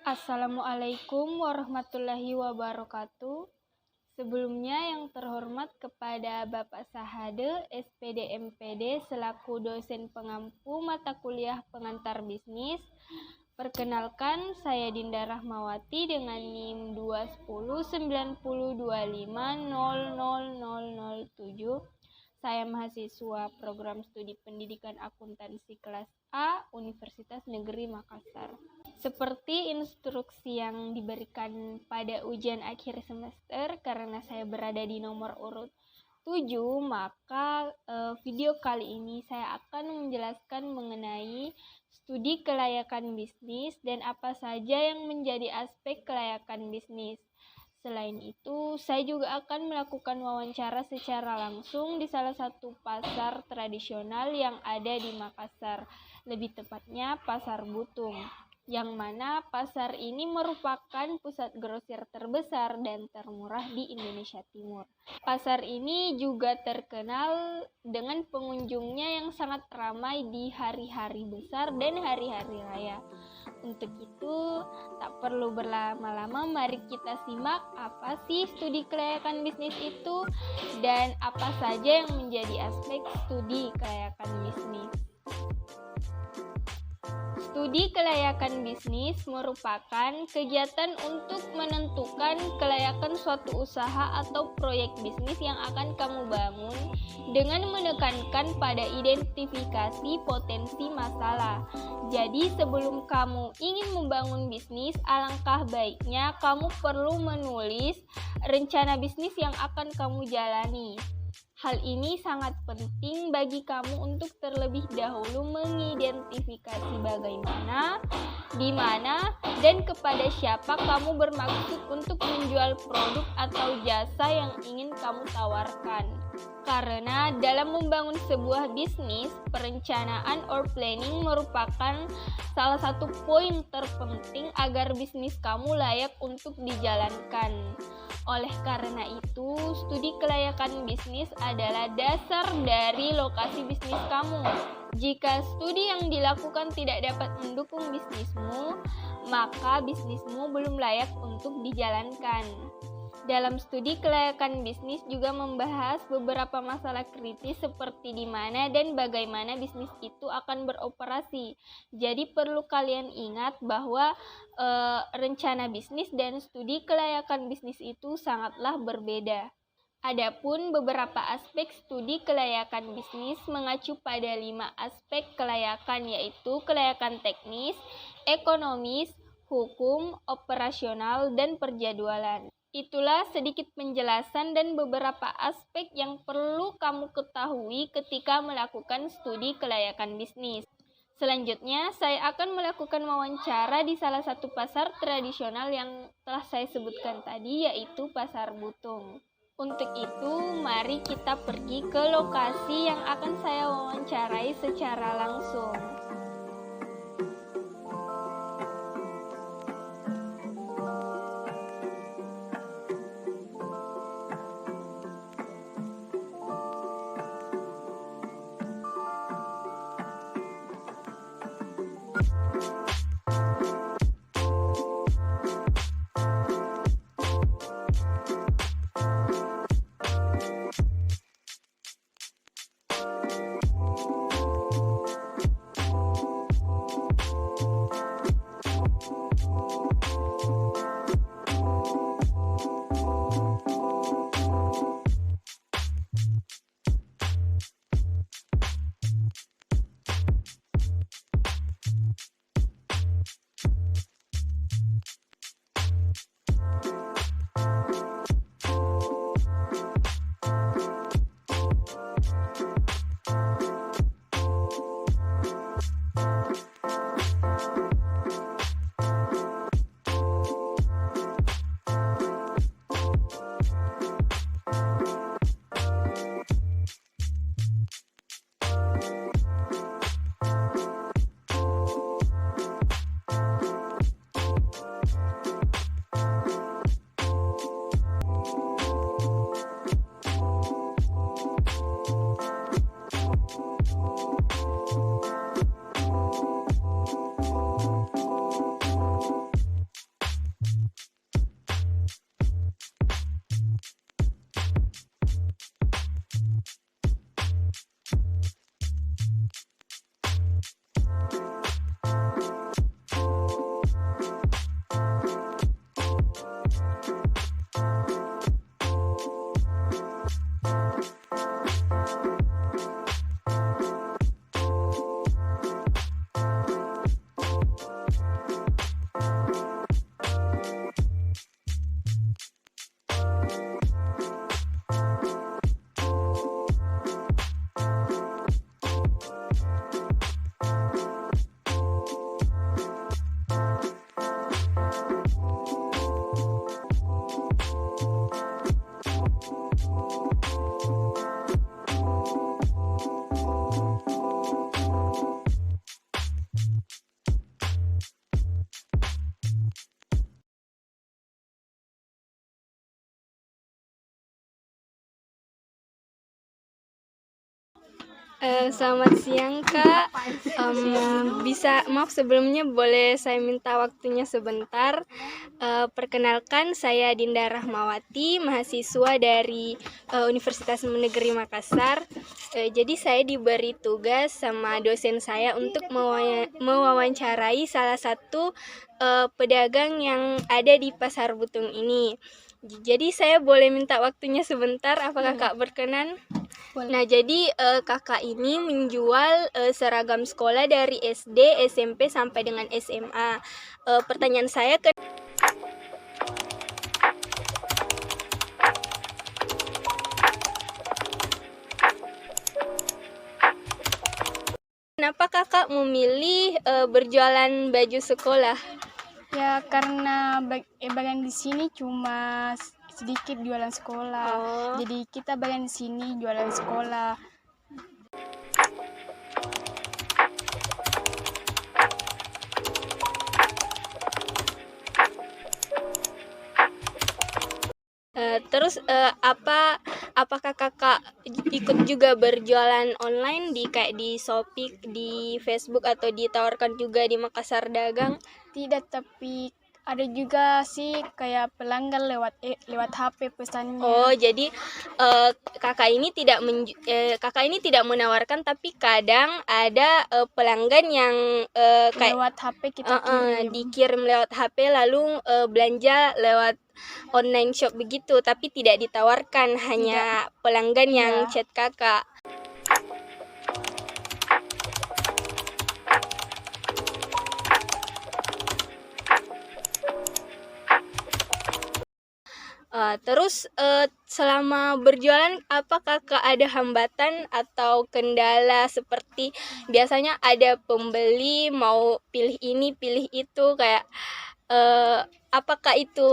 Assalamualaikum warahmatullahi wabarakatuh. Sebelumnya yang terhormat kepada Bapak Sahade, SPD MPD selaku dosen pengampu mata kuliah pengantar bisnis. Perkenalkan, saya Dinda Rahmawati dengan NIM 21092500007. Saya mahasiswa program studi pendidikan akuntansi kelas A, Universitas Negeri Makassar. Seperti instruksi yang diberikan pada ujian akhir semester, karena saya berada di nomor urut 7, maka video kali ini saya akan menjelaskan mengenai studi kelayakan bisnis dan apa saja yang menjadi aspek kelayakan bisnis. Selain itu, saya juga akan melakukan wawancara secara langsung di salah satu pasar tradisional yang ada di Makassar, lebih tepatnya Pasar Butung, yang mana pasar ini merupakan pusat grosir terbesar dan termurah di Indonesia Timur. Pasar ini juga terkenal dengan pengunjungnya yang sangat ramai di hari-hari besar dan hari-hari raya. Untuk itu, tak perlu berlama-lama, mari kita simak apa sih studi kelayakan bisnis itu dan apa saja yang menjadi aspek studi kelayakan bisnis. Studi kelayakan bisnis merupakan kegiatan untuk menentukan kelayakan suatu usaha atau proyek bisnis yang akan kamu bangun dengan menekankan pada identifikasi potensi masalah. Jadi sebelum kamu ingin membangun bisnis, alangkah baiknya kamu perlu menulis rencana bisnis yang akan kamu jalani. Hal ini sangat penting bagi kamu untuk terlebih dahulu mengidentifikasi bagaimana, di mana, dan kepada siapa kamu bermaksud untuk menjual produk atau jasa yang ingin kamu tawarkan. Karena dalam membangun sebuah bisnis, perencanaan or planning merupakan salah satu poin terpenting agar bisnis kamu layak untuk dijalankan. Oleh karena itu, studi kelayakan bisnis adalah dasar dari lokasi bisnis kamu. Jika studi yang dilakukan tidak dapat mendukung bisnismu, maka bisnismu belum layak untuk dijalankan. Dalam studi kelayakan bisnis juga membahas beberapa masalah kritis seperti di mana dan bagaimana bisnis itu akan beroperasi. Jadi perlu kalian ingat bahwa rencana bisnis dan studi kelayakan bisnis itu sangatlah berbeda. Adapun beberapa aspek studi kelayakan bisnis mengacu pada 5 aspek kelayakan, yaitu kelayakan teknis, ekonomis, hukum, operasional, dan perjadwalan. Itulah sedikit penjelasan dan beberapa aspek yang perlu kamu ketahui ketika melakukan studi kelayakan bisnis. Selanjutnya, saya akan melakukan wawancara di salah satu pasar tradisional yang telah saya sebutkan tadi, yaitu Pasar Butung. Untuk itu, mari kita pergi ke lokasi yang akan saya wawancarai secara langsung. Selamat siang Kak. Maaf sebelumnya boleh saya minta waktunya sebentar. Perkenalkan saya Dinda Rahmawati, mahasiswa dari Universitas Negeri Makassar. Jadi saya diberi tugas sama dosen saya untuk mewawancarai salah satu pedagang yang ada di Pasar Butung ini. Jadi saya boleh minta waktunya sebentar, apakah Kak berkenan? Nah, jadi kakak ini menjual seragam sekolah dari SD, SMP sampai dengan SMA. Pertanyaan saya, kenapa kakak memilih berjualan baju sekolah? Ya karena bagian di sini cuma sedikit jualan sekolah. Jadi kita bagian di sini jualan sekolah. Apakah kakak ikut juga berjualan online di Shopee, di Facebook, atau ditawarkan juga di Makassar Dagang? Tidak, tapi ada juga sih kayak pelanggan lewat HP pesannya. Oh, jadi kakak ini tidak menawarkan, tapi kadang ada pelanggan yang kayak lewat HP kita kirim. dikirim lewat HP, lalu belanja lewat online shop begitu, tapi tidak ditawarkan, hanya pelanggan yang chat kakak. Terus selama berjualan, apakah Kak ada hambatan atau kendala seperti biasanya ada pembeli mau pilih ini pilih itu, kayak apakah itu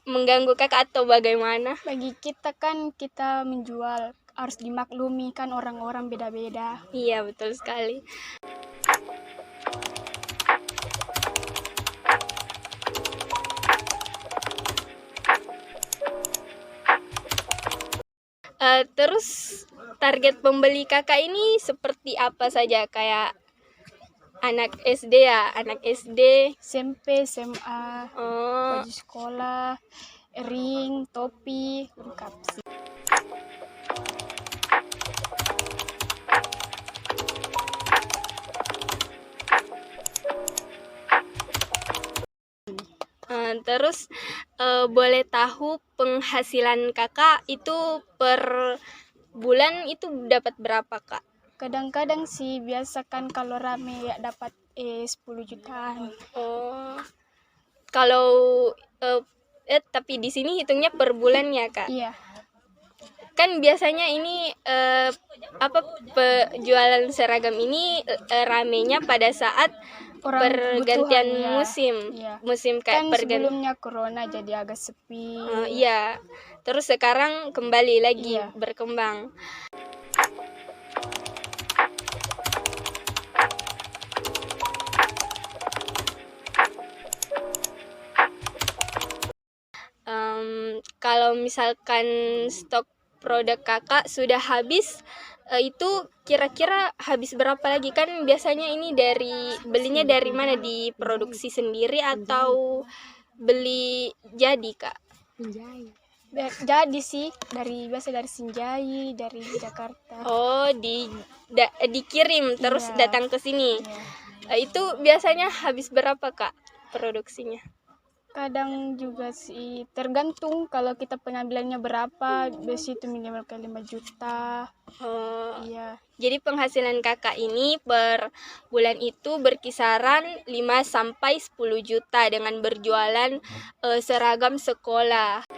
mengganggu Kakak atau bagaimana? Bagi kita kan kita menjual harus dimaklumi kan orang-orang beda-beda. Iya, betul sekali. Terus target pembeli kakak ini seperti apa saja? Kayak anak SD ya, anak SD, SMP, SMA, baju sekolah, ring, topi, lengkap sih. Terus boleh tahu penghasilan kakak itu per bulan itu dapat berapa Kak? Kadang-kadang sih biasa kan kalau rame ya dapat 10 jutaan. Oh, kalau tapi di sini hitungnya per bulan ya Kak? Iya. Kan biasanya ini penjualan seragam ini ramenya pada saat pergantian musim. Iya. Musim kayak kan sebelumnya corona jadi agak sepi. Iya. Terus sekarang kembali lagi berkembang. Kalau misalkan stok produk kakak sudah habis, itu kira-kira habis berapa lagi? Kan biasanya ini belinya dari mana? Diproduksi sendiri atau beli jadi Kak? Jadi sih biasa dari Sinjai, dari Jakarta. Oh, dikirim terus datang ke sini. Itu biasanya habis berapa Kak produksinya? Kadang juga sih tergantung kalau kita pengambilannya berapa, biasa itu minimal ke 5 juta. Iya. Jadi penghasilan kakak ini per bulan itu berkisaran 5 sampai 10 juta dengan berjualan seragam sekolah.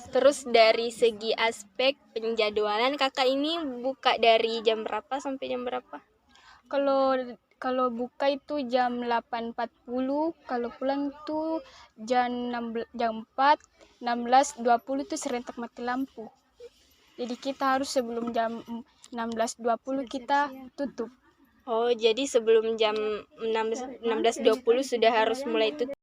Terus dari segi aspek penjadwalan, kakak ini buka dari jam berapa sampai jam berapa? Kalau buka itu jam 8.40, kalau pulang itu jam 4, 16.20 itu serentak mati lampu. Jadi kita harus sebelum jam 16.20 kita tutup. Oh, jadi sebelum jam 16.20 sudah harus mulai tutup.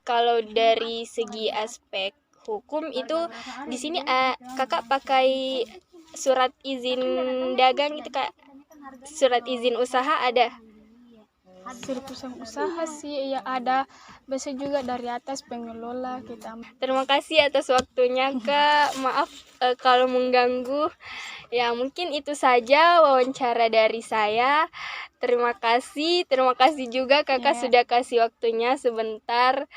Kalau dari segi aspek hukum itu di sini kakak pakai surat izin dagang itu kak, surat izin usaha ada? Surat usaha sih ya ada, biasa juga dari atas pengelola kita. Terima kasih atas waktunya kak, maaf kalau mengganggu. Ya mungkin itu saja wawancara dari saya. Terima kasih juga kakak sudah kasih waktunya sebentar.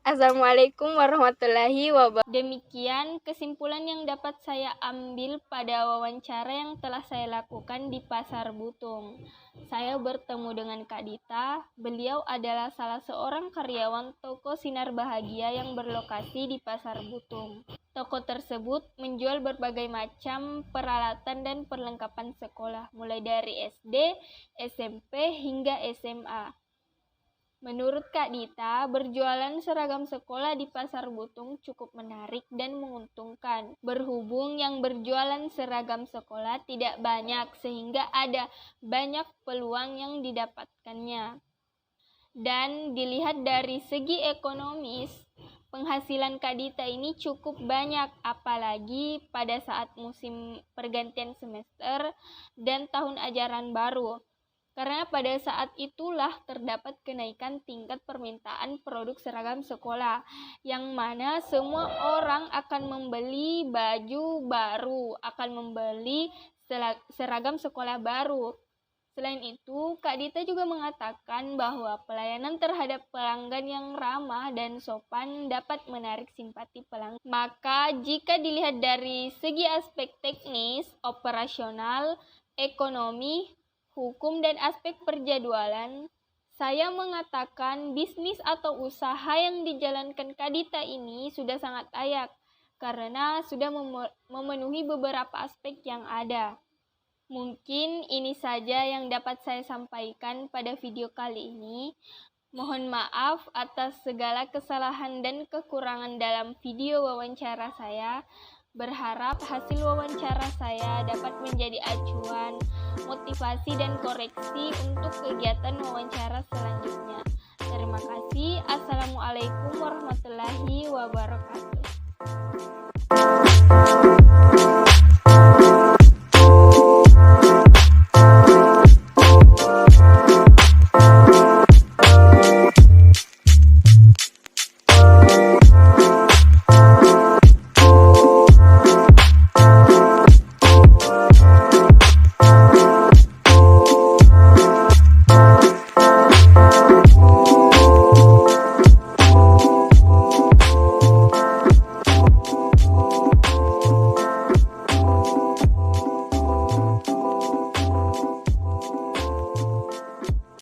Assalamualaikum warahmatullahi wabarakatuh. Demikian kesimpulan yang dapat saya ambil pada wawancara yang telah saya lakukan di Pasar Butung. Saya bertemu dengan Kak Dita. Beliau adalah salah seorang karyawan toko Sinar Bahagia yang berlokasi di Pasar Butung. Toko tersebut menjual berbagai macam peralatan dan perlengkapan sekolah, mulai dari SD, SMP, hingga SMA. Menurut Kak Dita, berjualan seragam sekolah di Pasar Butung cukup menarik dan menguntungkan. Berhubung yang berjualan seragam sekolah tidak banyak, sehingga ada banyak peluang yang didapatkannya. Dan dilihat dari segi ekonomis, penghasilan Kak Dita ini cukup banyak, apalagi pada saat musim pergantian semester dan tahun ajaran baru. Karena pada saat itulah terdapat kenaikan tingkat permintaan produk seragam sekolah, yang mana semua orang akan membeli baju baru, akan membeli seragam sekolah baru. Selain itu, Kak Dita juga mengatakan bahwa pelayanan terhadap pelanggan yang ramah dan sopan dapat menarik simpati pelanggan. Maka jika dilihat dari segi aspek teknis, operasional, ekonomi, hukum, dan aspek perjadwalan, saya mengatakan bisnis atau usaha yang dijalankan Kak Dita ini sudah sangat layak karena sudah memenuhi beberapa aspek yang ada. Mungkin ini saja yang dapat saya sampaikan pada video kali ini. Mohon maaf atas segala kesalahan dan kekurangan dalam video wawancara saya. Berharap hasil wawancara saya dapat menjadi acuan, motivasi, dan koreksi untuk kegiatan wawancara selanjutnya. Terima kasih. Assalamualaikum warahmatullahi wabarakatuh.